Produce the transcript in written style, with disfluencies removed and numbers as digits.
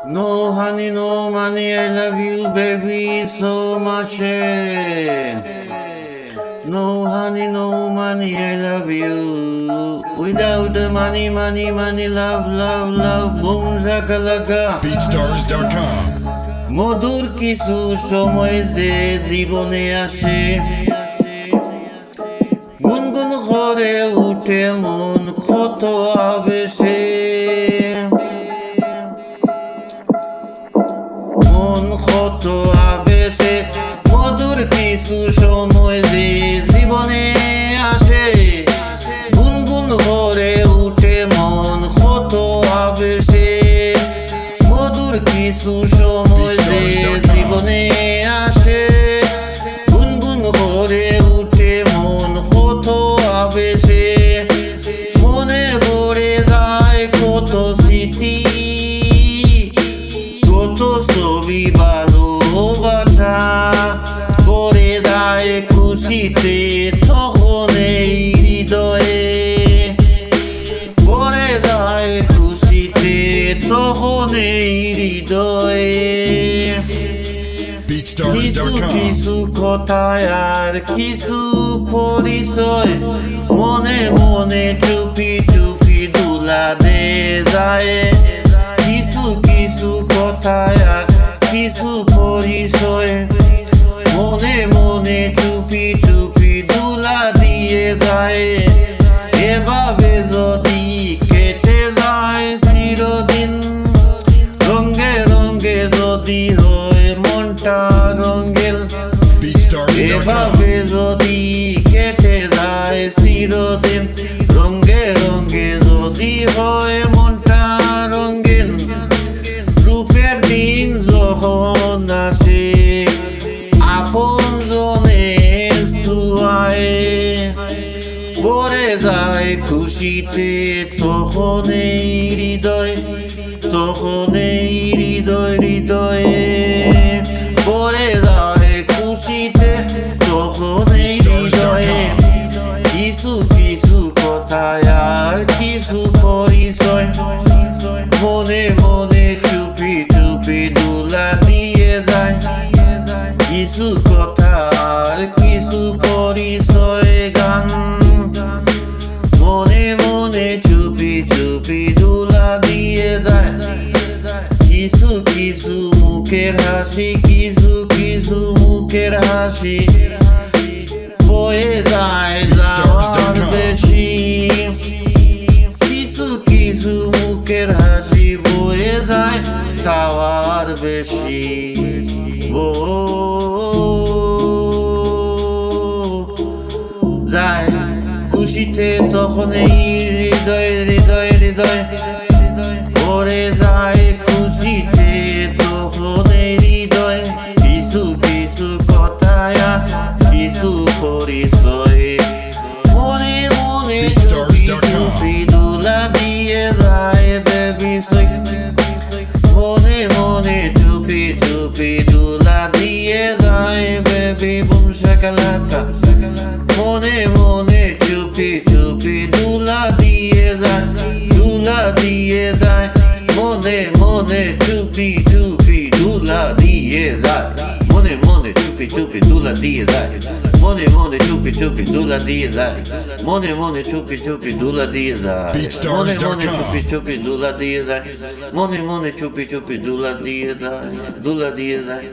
No honey, no money, I love you, baby, so much. No honey, no money, I love you. Without the money, love, boom, shakalaka. BeatStars.com. মধুর কিছু সময় যে জীবনে আসে, গুনগুন করে উঠে মন কত আবেশে, মন কত আবেশে। মধুর কিছু সময় যে জীবনে আসে, গুনগুন করে উঠে মন কত আবেশে। মধুর কিছু সময় যে জীবনে আসে, গুনগুন করে উঠে মন কত আবেশে। মনে পড়ে যায় কত স্মৃতি, কত ছবি ভালোবাসা, পড়ে যায় খুশিতে তখন এই হৃদয়ে, পড়ে যায় খুশিতে তখন এই হৃদয়ে। কিছু BeatStars.com. কিছু কথায় আর কিছু পরিচয়, মনে মনে চুপি চুপি দুলা দে যায়। কিছু কিছু কথায় আর কিছু পরিচয়, মনে মনে চুপি চুপি দুলা দিয়ে যায়। এভাবে যদি কেটে যায় চিরদিন, রঙে রঙে যদি হয় মনটা রঙেল। BeatStars.com. এভাবে যদি কেটে যায় চিরদিন, রঙে রঙে যদি হয় মনটা রঙিন। রূপের দিন যখন আসে, আপন জনের ছোঁয়ায়, পড়ে যায় খুশিতে তখন এই হৃদয়, তখন এই হৃদয়ে, পড়ে যায় খুশিতে তখন এই হৃদয়ে। কিছু কিছু কথায় আর কিছু পরিচয়, মনে মনে চুপি চুপি দুলা দিয়ে যায়। কিছু কথা আর কিছু পরিচয় গান, মনে মনে চুপি চুপি দুলা দিয়ে যায়। কিছু কিছু মুখের হাসি, কিছু কিছু মুখের হাসি, বয়ে যায় যাওয়ার বেশি। কিছু কিছু মুখের হাসি বয়ে যায় যাওয়ার বেশি। ও যায় খুশিতে তখন এই হৃদয়, পড়ে যায় খুশিতে তখন এই হৃদয়। কিছু কিছু কথায় কিছু পরিচয়, মনে মনে চুপি চুপি দুলা দিয়ে যায় বেবি সই। মনে মনে চুপি চুপি দুলা দিয়ে যায় বেবি বুম শাকালাকা। মনে মনে চুপি চুপি দুলা দিয়ে যায়, দুলা দিয়ে যায়। মনে মনে চুপি চুপি দুলা দিয়ে যায়, মনে মনে চুপি চুপি দুলা দিয়ে যায়। মনে মনে চুপি চুপি দুলা দিয়ে যায়, মনে মনে চুপি চুপি দুলা দিয়ে যায়। মনে মনে চুপি চুপি দুলা দিয়ে যায়, মনে মনে চুপি চুপি দুলা দিয়ে যায়, দুলা দিয়ে যায়।